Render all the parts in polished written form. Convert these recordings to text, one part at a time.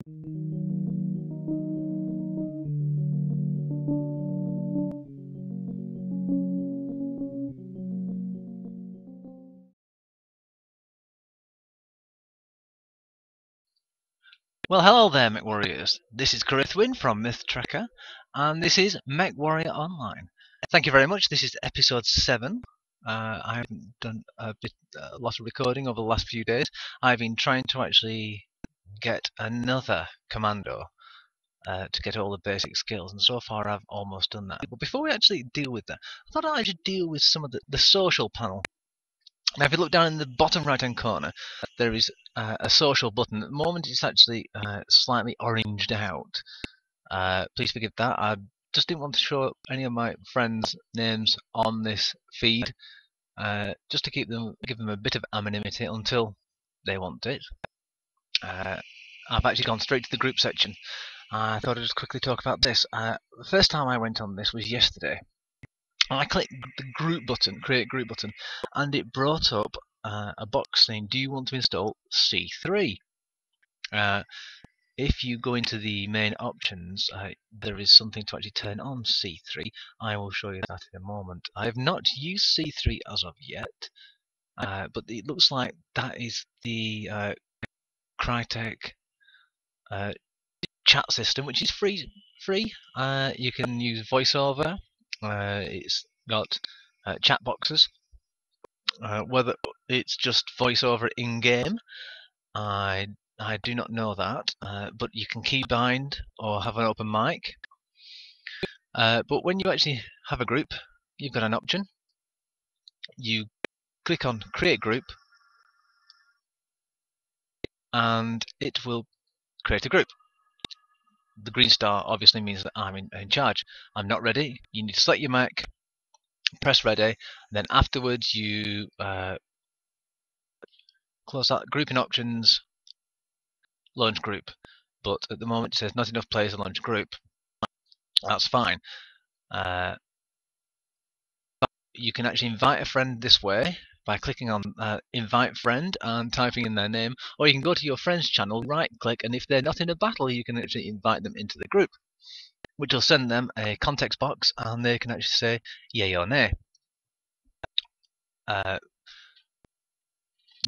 Well, hello there, Mechwarriors. This is Corithwin from Myth Tracker, and this is Mechwarrior Online. Thank you very much. This is episode 7. I haven't done a lot of recording over the last few days. I've been trying to actually get another commando to get all the basic skills, and so far I've almost done that. But before we actually deal with that, I thought I should deal with some of the social panel. Now, if you look down in the bottom right-hand corner, there is a social button. At the moment, it's actually slightly oranged out. Please forgive that. I just didn't want to show any of my friends' names on this feed, just to give them a bit of anonymity until they want it. I've actually gone straight to the group section. I thought I'd just quickly talk about this. The first time I went on this was yesterday. I clicked the group button, create group button, and it brought up a box saying, do you want to install C3? If you go into the main options, there is something to actually turn on C3. I will show you that in a moment. I have not used C3 as of yet, but it looks like that is the Crytek chat system, which is free. You can use VoiceOver. It's got chat boxes. Whether it's just VoiceOver in-game, I do not know that, but you can keybind or have an open mic. But when you actually have a group, you've got an option. You click on Create Group, and it will create a group. The green star obviously means that I'm in charge. I'm not ready. You need to select your Mech, press ready, and then afterwards you close that grouping options, launch group. But at the moment it says not enough players to launch group. That's fine. You can actually invite a friend this way by clicking on invite friend and typing in their name, or you can go to your friend's channel, right click, and if they're not in a battle you can actually invite them into the group, which will send them a context box and they can actually say yay or nay.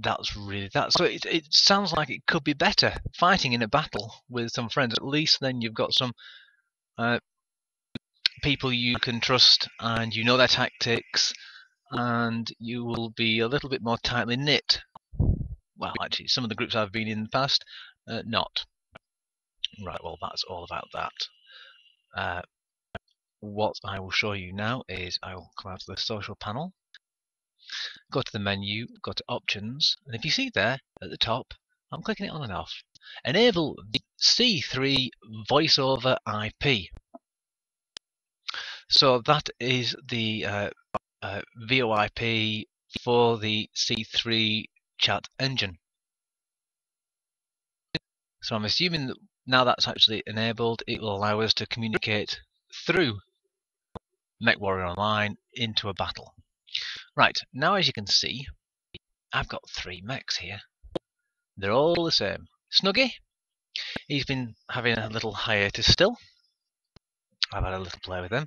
That's really that. So it sounds like it could be better fighting in a battle with some friends. At least then you've got some people you can trust and you know their tactics, and you will be a little bit more tightly knit. Well, actually, some of the groups I've been in the past, not. Right, well, that's all about that. What I will show you now is I will come out to the social panel, go to the menu, go to options, and if you see there at the top, I'm clicking it on and off. Enable the C3 voice over IP. So that is the VoIP for the C3 chat engine. So I'm assuming that now that's actually enabled, it will allow us to communicate through Mechwarrior Online into a battle. Right, now as you can see, I've got 3 mechs here. They're all the same. Snuggy, he's been having a little hiatus still. I've had a little play with him.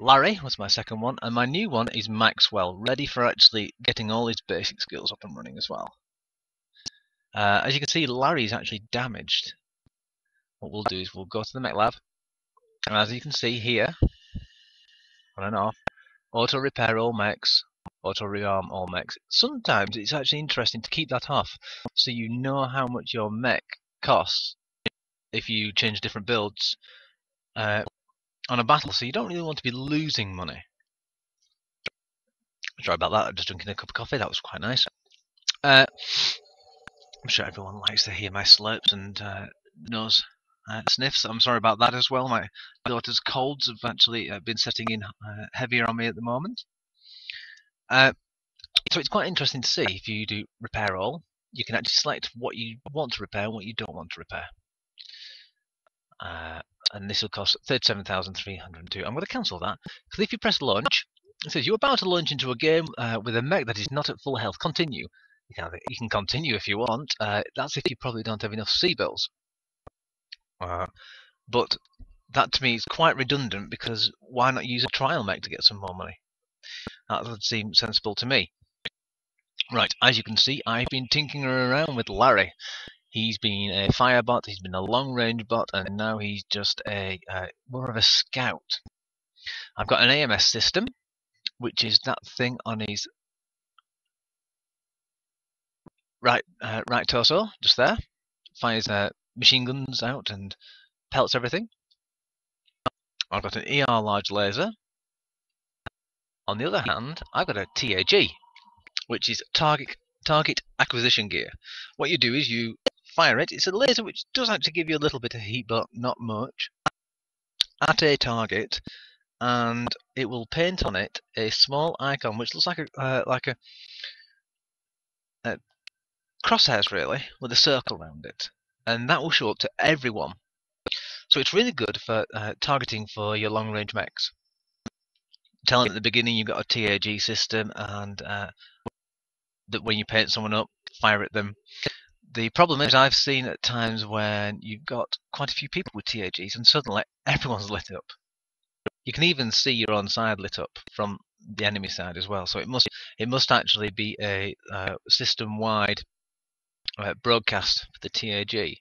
Larry was my second one, and my new one is Maxwell, ready for actually getting all his basic skills up and running as well. As you can see, Larry's actually damaged. What we'll do is we'll go to the Matlab, and as you can see here, on and off, auto repair all mechs, auto rearm all mechs. Sometimes it's actually interesting to keep that off, so you know how much your mech costs if you change different builds on a battle, so you don't really want to be losing money. Sorry about that, I'm just drinking a cup of coffee, that was quite nice. I'm sure everyone likes to hear my slurps and nose sniffs. I'm sorry about that as well. My daughter's colds have actually been setting in heavier on me at the moment. So it's quite interesting to see. If you do repair all, you can actually select what you want to repair and what you don't want to repair. And this will cost 37,302. I'm going to cancel that, because if you press launch, it says you're about to launch into a game with a mech that is not at full health. Continue. You can continue if you want. That's if you probably don't have enough C-bills. But that to me is quite redundant, because why not use a trial mech to get some more money? That would seem sensible to me. Right, as you can see, I've been tinkering around with Larry. He's been a fire bot, he's been a long range bot, and now he's just a more of a scout. I've got an AMS system, which is that thing on his right torso, just there. Fires machine guns out and pelts everything. I've got an ER large laser. On the other hand, I've got a TAG, which is target acquisition gear. What you do is you fire it. It's a laser which does actually give you a little bit of heat, but not much, at a target, and it will paint on it a small icon which looks like a crosshairs, really, with a circle around it, and that will show up to everyone. So it's really good for targeting for your long range mechs. Tell them at the beginning you've got a TAG system, and that when you paint someone up, fire at them. The problem is, I've seen at times when you've got quite a few people with TAGs and suddenly everyone's lit up. You can even see your own side lit up from the enemy side as well. So it must actually be a system-wide broadcast for the TAG.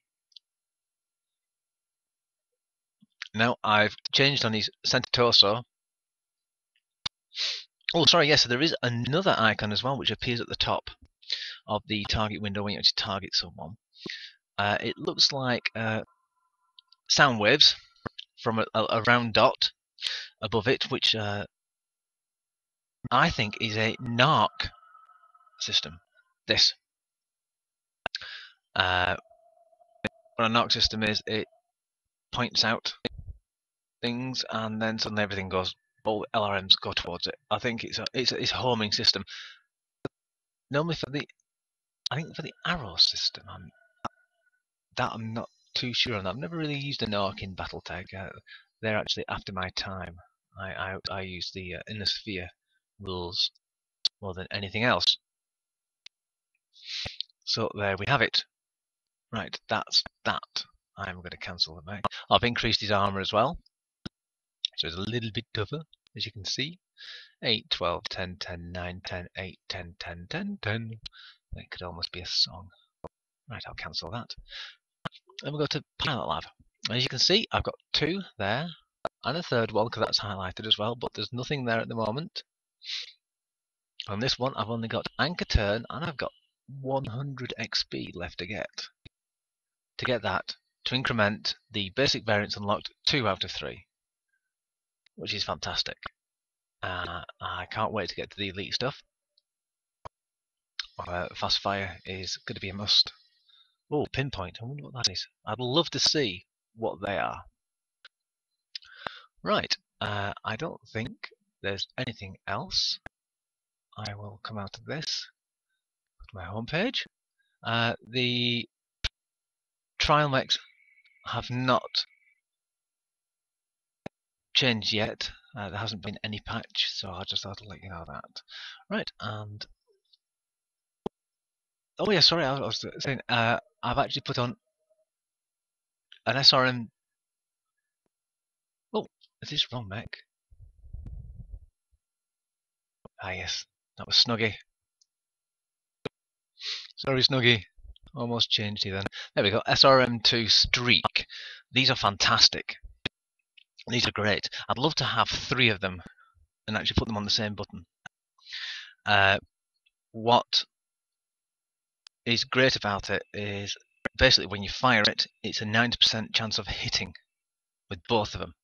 Now I've changed on his center torso. Oh, sorry, yes, so there is another icon as well which appears at the top of the target window when you actually target someone. It looks like sound waves from a round dot above it, which I think is a NARC system. This. What a NARC system is, it points out things and then suddenly everything goes, all LRMs go towards it. I think it's a homing system. Normally I think for the arrow system, I'm not too sure on that. I've never really used a NARC in Battletech. They're actually after my time. I use the Inner Sphere rules more than anything else. So there we have it. Right, that's that. I'm going to cancel the mech. I've increased his armor as well, so it's a little bit tougher, as you can see. 8, 12, 10, 10, 9, 10, 8, 10, 10, 10, 10. That could almost be a song. Right, I'll cancel that. Then we'll go to Pilot Lab. As you can see, I've got 2 there, and a third one, because that's highlighted as well, but there's nothing there at the moment. On this one, I've only got Anchor Turn, and I've got 100 XP left to get. To get that, to increment, the basic variant's unlocked 2 out of 3, which is fantastic. I can't wait to get to the elite stuff. Fast fire is going to be a must. Oh, pinpoint. I wonder what that is. I'd love to see what they are. Right. I don't think there's anything else. I will come out of this. Go to my homepage. The trial mechs have not changed yet. There hasn't been any patch, so I just thought I'd let you know that. Right, and oh yeah, sorry, I was saying I've actually put on an SRM. Oh, is this wrong mech? Ah yes, that was Snuggy. Sorry, Snuggy. Almost changed you then. There we go. SRM2 Streak. These are fantastic. These are great. I'd love to have 3 of them and actually put them on the same button. What is great about it is basically when you fire it, it's a 90% chance of hitting with both of them.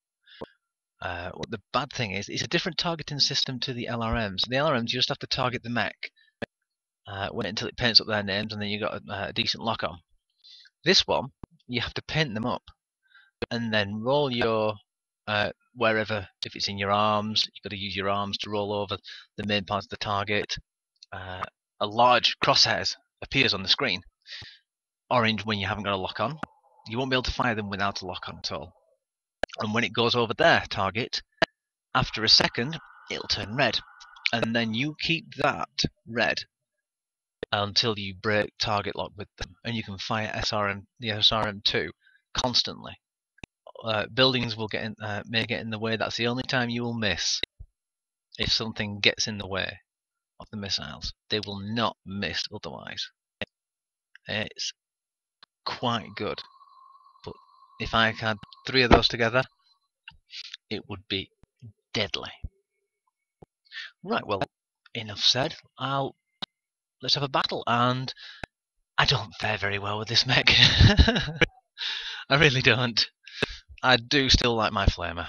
What the bad thing is, it's a different targeting system to the LRMs. The LRMs, you just have to target the mech, wait until it paints up their names, and then you got a decent lock on. This one, you have to paint them up, and then roll your wherever. If it's in your arms, you've got to use your arms to roll over the main part of the target. A large crosshairs appears on the screen, orange when you haven't got a lock on. You won't be able to fire them without a lock on at all. And when it goes over their target, after a second, it'll turn red. And then you keep that red until you break target lock with them. And you can fire the SRM2 constantly. buildings will may get in the way. That's the only time you will miss. If something gets in the way of the missiles, they will not miss otherwise. It's quite good. But if I had 3 of those together, it would be deadly. Right, well, enough said. Let's have a battle. And I don't fare very well with this mech. I really don't. I do still like my flamer,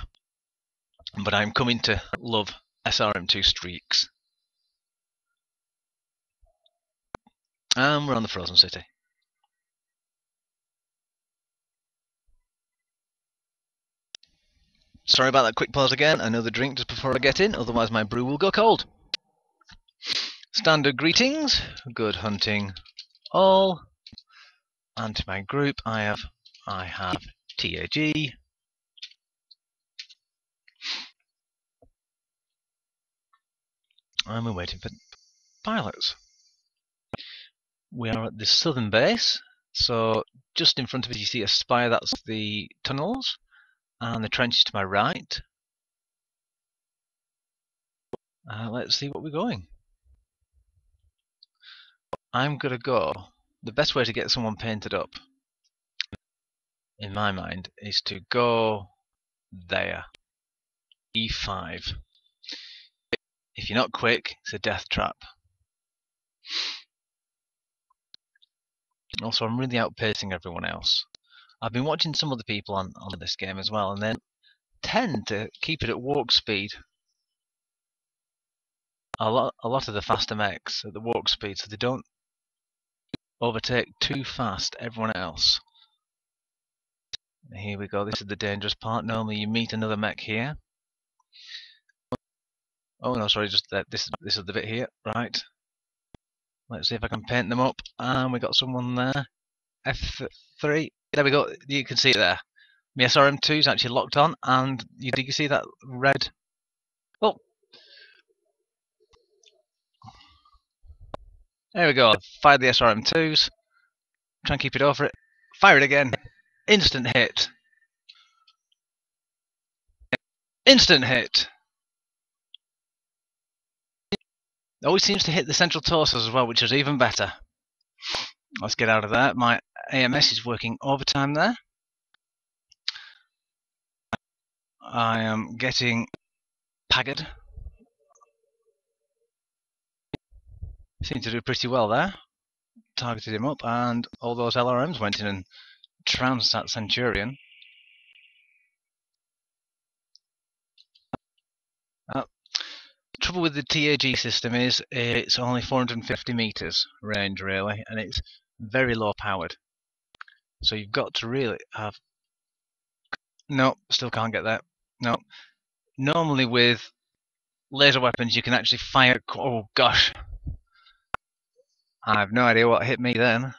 but I'm coming to love SRM2 streaks. And we're on the Frozen City. Sorry about that quick pause again. Another drink just before I get in, otherwise my brew will go cold. Standard greetings, good hunting all. And to my group I have TAG. And we're waiting for pilots. We are at the southern base, so just in front of us you see a spire, that's the tunnels, and the trenches to my right. Let's see what we're going. I'm going to go. The best way to get someone painted up, in my mind, is to go there. E5. If you're not quick, it's a death trap. Also, I'm really outpacing everyone else. I've been watching some other people on this game as well, and they tend to keep it at walk speed. A lot of the faster mechs at the walk speed, so they don't overtake too fast everyone else. Here we go. This is the dangerous part. Normally, you meet another mech here. Oh no, sorry, just this is the bit here, right? Let's see if I can paint them up. And we got someone there. F3. There we go. You can see it there. My SRM2 is actually locked on, and you see that red. Oh, there we go. Fire the SRM2s. Try and keep it over it. Fire it again. Instant hit. Instant hit. It always seems to hit the central torsos as well, which is even better. Let's get out of there. My AMS is working overtime there. I am getting paggered. Seemed to do pretty well there. Targeted him up, and all those LRMs went in and trounced that Centurion. Trouble with the TAG system is it's only 450 meters range really, and it's very low powered. So you've got to really have. No, still can't get that. No. Normally with laser weapons you can actually fire. Oh gosh, I have no idea what hit me then.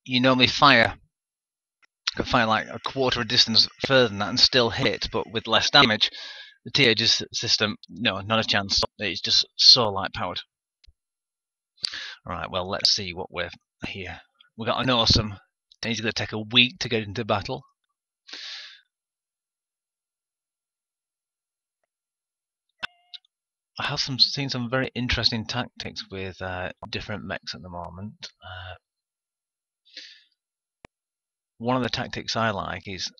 You normally can fire like a quarter of distance further than that and still hit, but with less damage. The TAG system, no, not a chance. It's just so light powered. Alright, well, let's see what we're here. We've got an awesome. It's going to take a week to get into battle. I have seen some very interesting tactics with different mechs at the moment. One of the tactics I like is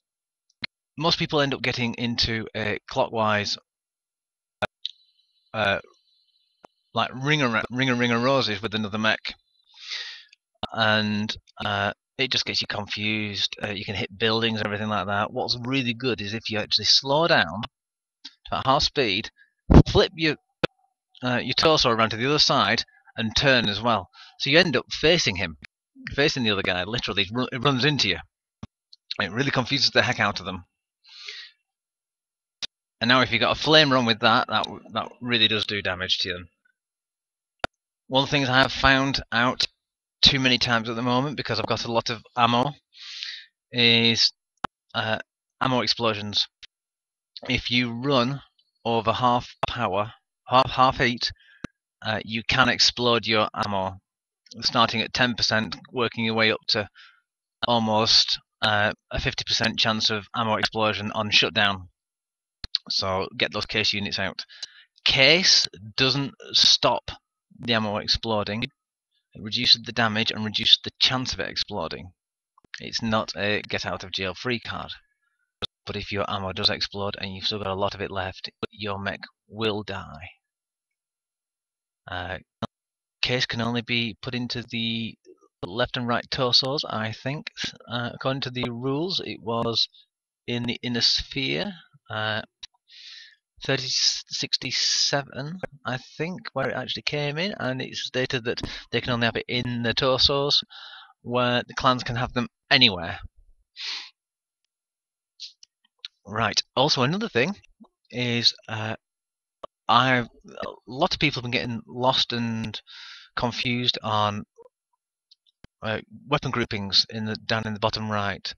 most people end up getting into a clockwise like ring of roses with another mech, and it just gets you confused. You can hit buildings and everything like that. What's really good is if you actually slow down at half speed, flip your torso around to the other side, and turn as well. So you end up facing him, facing the other guy. Literally, it runs into you. It really confuses the heck out of them. And now if you've got a flame run with that really does do damage to them. One of the things I have found out too many times at the moment, because I've got a lot of ammo, is ammo explosions. If you run over half power, half heat, you can explode your ammo, starting at 10%, working your way up to almost a 50% chance of ammo explosion on shutdown. So get those case units out. Case doesn't stop the ammo exploding. It reduces the damage and reduces the chance of it exploding. It's not a get out of jail free card. But if your ammo does explode and you've still got a lot of it left, your mech will die. Case can only be put into the left and right torsos, I think. According to the rules, it was in the inner sphere. 3067, I think, where it actually came in, and it's stated that they can only have it in the torsos, where the clans can have them anywhere. Right. Also, another thing is a lot of people have been getting lost and confused on weapon groupings down in the bottom right.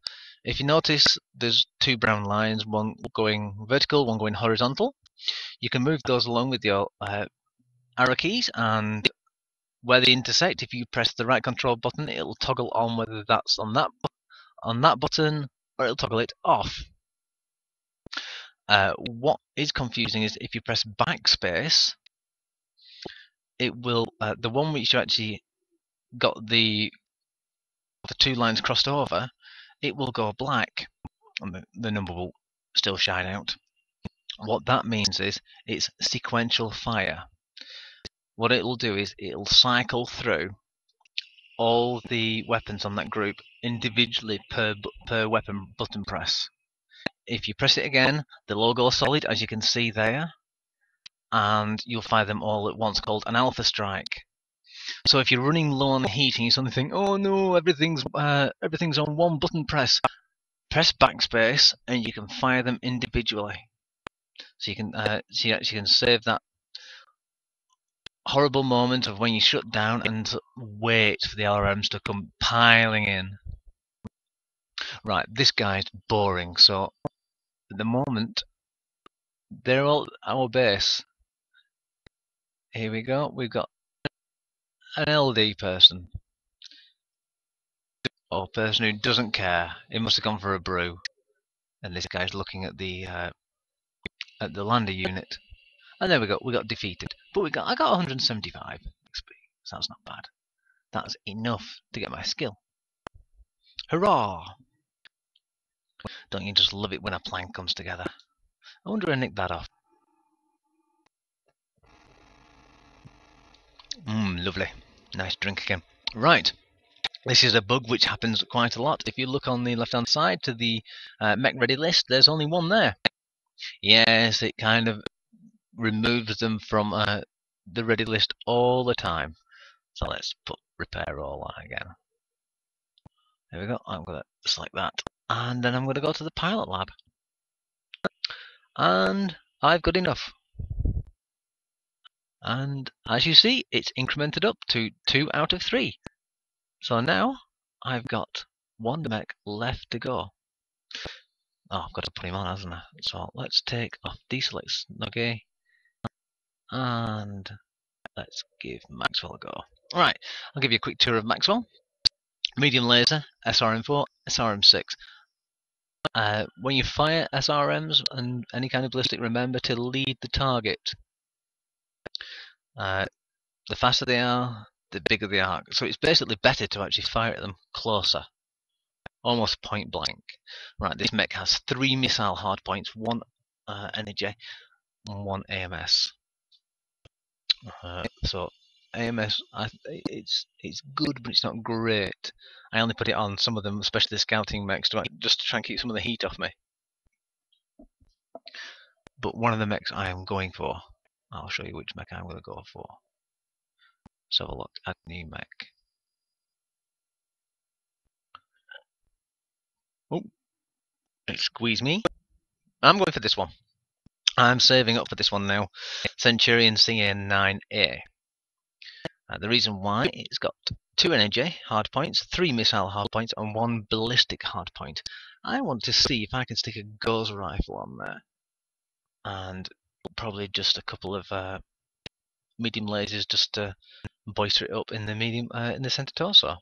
If you notice, there's two brown lines, one going vertical, one going horizontal. You can move those along with your arrow keys, and where they intersect, if you press the right control button, it'll toggle on whether that's on that button, or it'll toggle it off. What is confusing is if you press backspace, it will the one which you actually got the two lines crossed over, it will go black, and the number will still shine out. What that means is it's sequential fire. What it'll do is it'll cycle through all the weapons on that group individually per weapon button press. If you press it again, the logo is solid, as you can see there, and you'll fire them all at once, called an alpha strike. So if you're running low on heat and you suddenly think, oh no, everything's on one button press, press backspace and you can fire them individually. So you can save that horrible moment of when you shut down and wait for the LRMs to come piling in. Right, this guy's boring, so at the moment they're all our base. Here we go, we've got an LD person. Or person who doesn't care. He must have gone for a brew. And this guy's looking at the lander unit. And there we go, we got defeated. But I got 175 XP. So that's not bad. That's enough to get my skill. Hurrah! Don't you just love it when a plan comes together? I wonder who nicked that off. Lovely. Nice drink again. Right. This is a bug which happens quite a lot. If you look on the left-hand side to the mech ready list, there's only one there. Yes, it kind of removes them from the ready list all the time. So let's put repair all on again. There we go. I'm going to select that. And then I'm going to go to the pilot lab. And I've got enough. And as you see, it's incremented up to 2 out of 3. So now I've got one mech left to go. Oh, I've got to put him on, hasn't I? So let's take off deselect Snuggy. And let's give Maxwell a go. Alright, I'll give you a quick tour of Maxwell. Medium laser, SRM4, SRM6. When you fire SRMs and any kind of ballistic, remember to lead the target. The faster they are, the bigger the arc. So it's basically better to actually fire at them closer. Almost point blank. Right, this mech has 3 missile hardpoints, 1 energy, and 1 AMS. So AMS, it's good, but it's not great. I only put it on some of them, especially the scouting mechs, just to try and keep some of the heat off me. But one of the mechs I am going for, I'll show you which mech I'm going to go for. So have a look at new mech. Oh, it squeezed me. I'm going for this one. I'm saving up for this one now. Centurion CN9A. The reason why, it's got 2 energy hardpoints, 3 missile hardpoints, and 1 ballistic hardpoint. I want to see if I can stick a gauze rifle on there. And probably just a couple of medium lasers just to bolster it up in the in the center torso.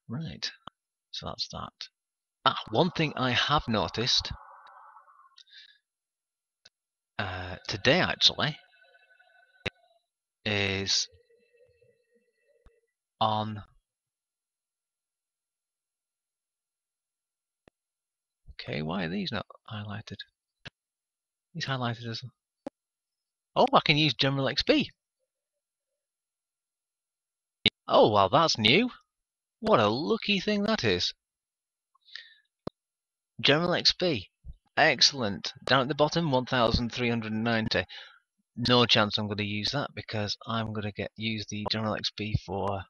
Right. So that's that. One thing I have noticed today actually is on. Okay, why are these not highlighted? These highlighted as. Oh, I can use General XP. Oh, well, that's new. What a lucky thing that is. General XP. Excellent. Down at the bottom, 1,390. No chance I'm going to use that because I'm going to use the General XP for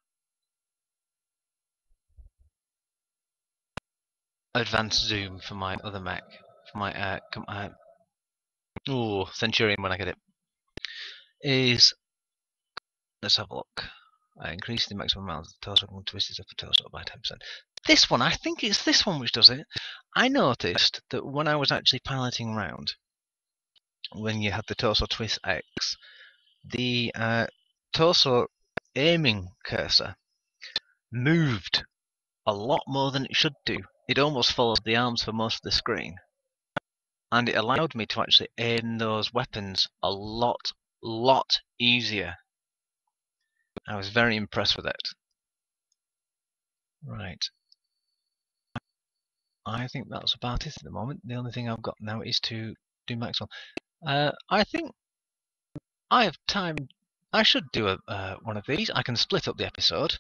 advanced zoom for my other mech. For my Centurion when I get it. Let's have a look. Increase the maximum amount of the torso and twist it up a torso by 10%. This one, I think it's this one which does it. I noticed that when I was actually piloting around, when you had the torso twist X, the torso aiming cursor moved a lot more than it should do. It almost followed the arms for most of the screen. And it allowed me to actually aim those weapons a lot easier. I was very impressed with it. Right. I think that's about it at the moment. The only thing I've got now is to do maximum. I think I have time. I should do one of these. I can split up the episode,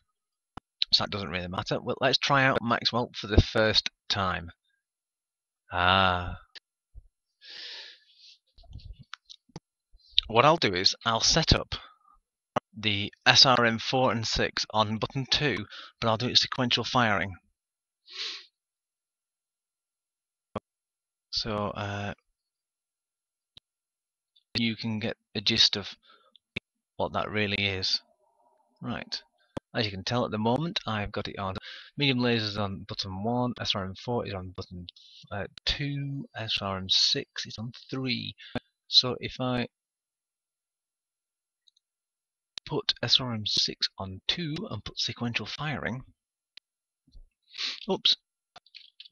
so that doesn't really matter. Well, let's try out Maxwell for the first time. What I'll do is I'll set up the SRM 4 and 6 on button 2, but I'll do it sequential firing. So you can get a gist of what that really is. Right. As you can tell at the moment, I've got it on medium lasers on button 1, SRM4 is on button 2, SRM6 is on 3. So if I put SRM6 on 2 and put sequential firing, oops,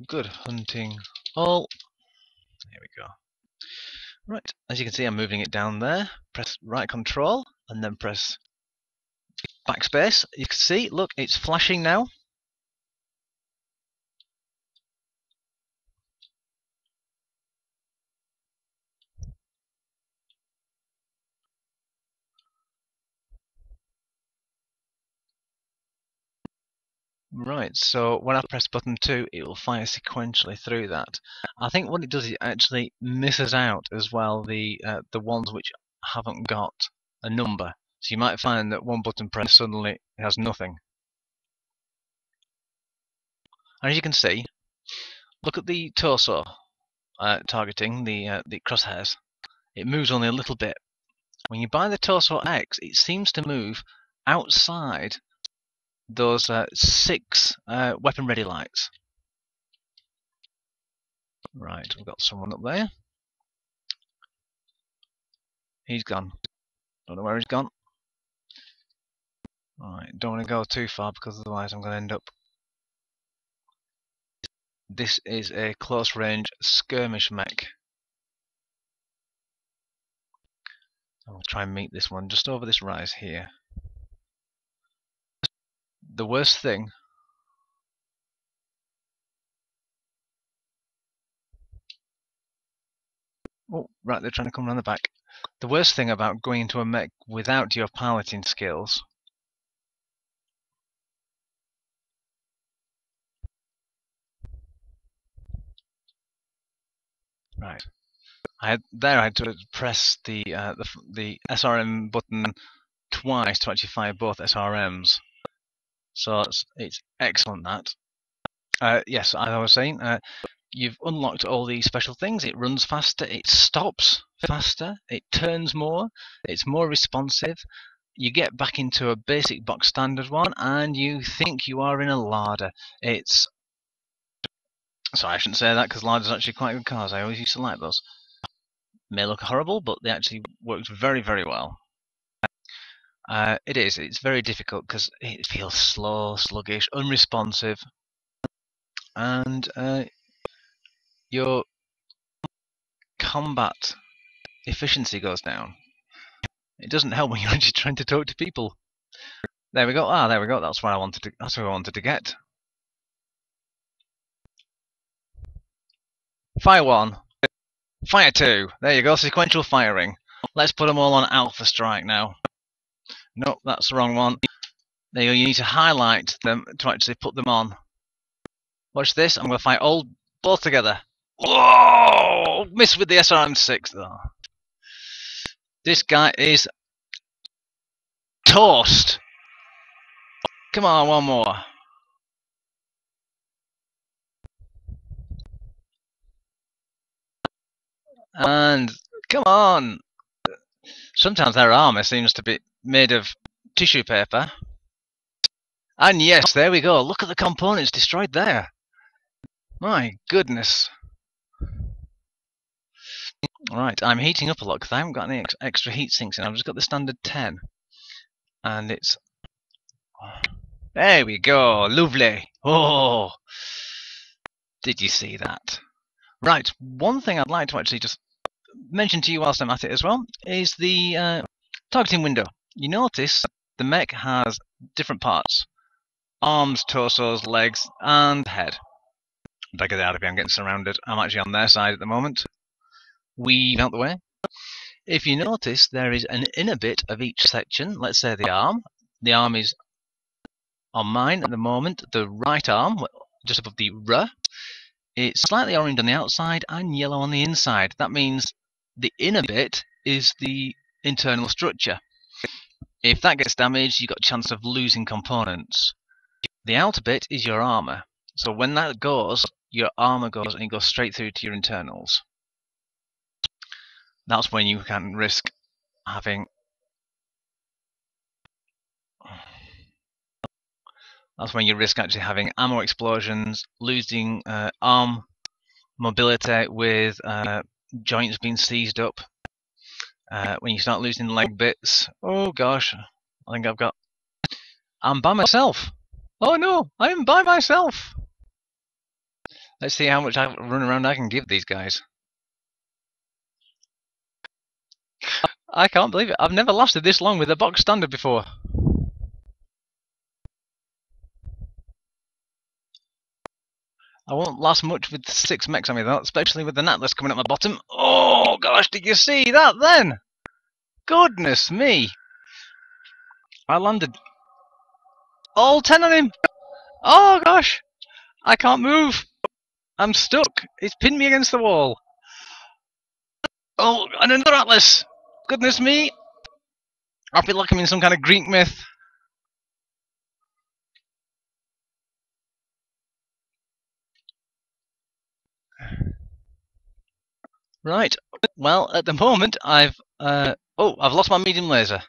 good hunting all. There we go. Right, as you can see, I'm moving it down there. Press right control and then press backspace. You can see, look, it's flashing now. Right, so when I press button 2, it will fire sequentially through that. I think what it does is it actually misses out as well the ones which haven't got a number. So you might find that one button press suddenly has nothing. And as you can see, look at the torso targeting, the crosshairs. It moves only a little bit. When you buy the torso X, it seems to move outside those 6 weapon ready lights. Right, we've got someone up there. He's gone. Don't know where he's gone. Alright, don't want to go too far because otherwise I'm going to end up. This is a close range skirmish mech. I'll try and meet this one just over this rise here. The worst thing. Oh, right, they're trying to come around the back. The worst thing about going into a mech without your piloting skills. Right. I had to press the SRM button twice to actually fire both SRMs. So it's excellent that. Yes, as I was saying, you've unlocked all these special things. It runs faster, it stops faster, it turns more, it's more responsive. You get back into a basic box standard one, and you think you are in a larder. Sorry, I shouldn't say that because larders are actually quite good cars. I always used to like those. May look horrible, but they actually worked very, very well. It is. It's very difficult because it feels slow, sluggish, unresponsive. and your combat efficiency goes down. It doesn't help when you're actually trying to talk to people. There we go. Ah, there we go. That's what I wanted to. That's what I wanted to get. Fire 1. Fire 2. There you go. Sequential firing. Let's put them all on Alpha Strike now. Nope, that's the wrong one. There you go. You need to highlight them to actually put them on. Watch this. I'm going to fire both together. Whoa! Missed with the SRM6 though. This guy is toast. Come on, one more. And come on. Sometimes their armor seems to be made of tissue paper. And yes, there we go. Look at the components destroyed there. My goodness. Right, I'm heating up a lot because I haven't got any extra heat sinks in. I've just got the standard 10. And it's... There we go. Lovely. Oh! Did you see that? Right, one thing I'd like to actually just mention to you whilst I'm at it as well is the targeting window. You notice the mech has different parts. Arms, torsos, legs, and head. Better get out of here, I'm getting surrounded. I'm actually on their side at the moment. Weave out the way. If you notice, there is an inner bit of each section. Let's say the arm. The arm is on mine at the moment. The right arm, just above the R, it's slightly orange on the outside and yellow on the inside. That means the inner bit is the internal structure. If that gets damaged, you've got a chance of losing components. The outer bit is your armor. So when that goes, your armor goes and it goes straight through to your internals. That's when you can risk having... That's when you risk actually having ammo explosions, losing arm mobility with joints being seized up. When you start losing leg bits, oh gosh, I think I'm by myself. Oh no, I am by myself. Let's see how much run around I can give these guys. I can't believe it. I've never lasted this long with a box standard before. I won't last much with 6 mechs on me though, especially with the Atlas coming at my bottom. Oh gosh, did you see that then? Goodness me! I landed all 10 on him! Oh gosh! I can't move! I'm stuck! It's pinned me against the wall! Oh, and another Atlas! Goodness me! I feel like I'm in some kind of Greek myth. Right, well, at the moment I've lost my medium laser.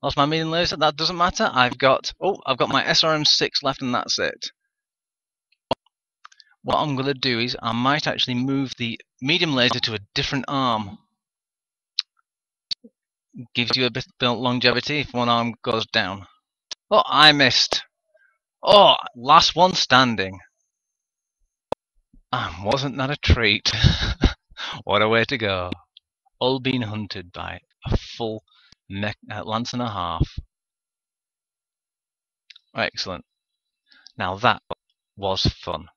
Lost my medium laser, that doesn't matter. I've got my SRM6 left and that's it. What I'm going to do is I might actually move the medium laser to a different arm. Gives you a bit of longevity if one arm goes down. Oh, I missed. Oh, last one standing. Wasn't that a treat? What a way to go. All being hunted by a full lance and a half. Excellent. Now that was fun.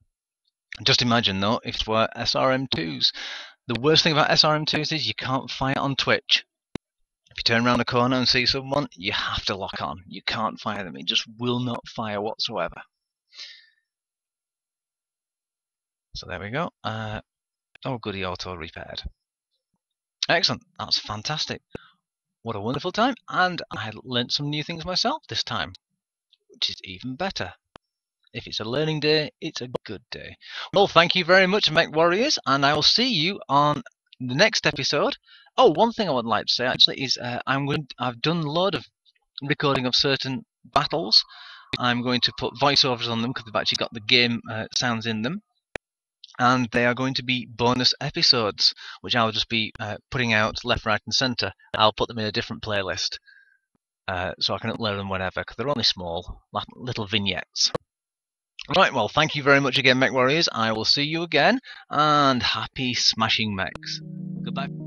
Just imagine though, if it were SRM2s. The worst thing about SRM2s is you can't fire on Twitch. If you turn around a corner and see someone, you have to lock on. You can't fire them. It just will not fire whatsoever. So there we go. Oh goody, auto repaired. Excellent. That's fantastic. What a wonderful time. And I learnt some new things myself this time, which is even better. If it's a learning day, it's a good day. Well, thank you very much, Mechwarriors, and I will see you on the next episode. Oh, one thing I would like to say actually is I've done a lot of recording of certain battles. I'm going to put voiceovers on them because they've actually got the game sounds in them. And they are going to be bonus episodes, which I'll just be putting out left, right, and centre. I'll put them in a different playlist, so I can upload them whenever, because they're only small, little vignettes. Right, well, thank you very much again, Mech Warriors. I will see you again, and happy smashing mechs. Goodbye.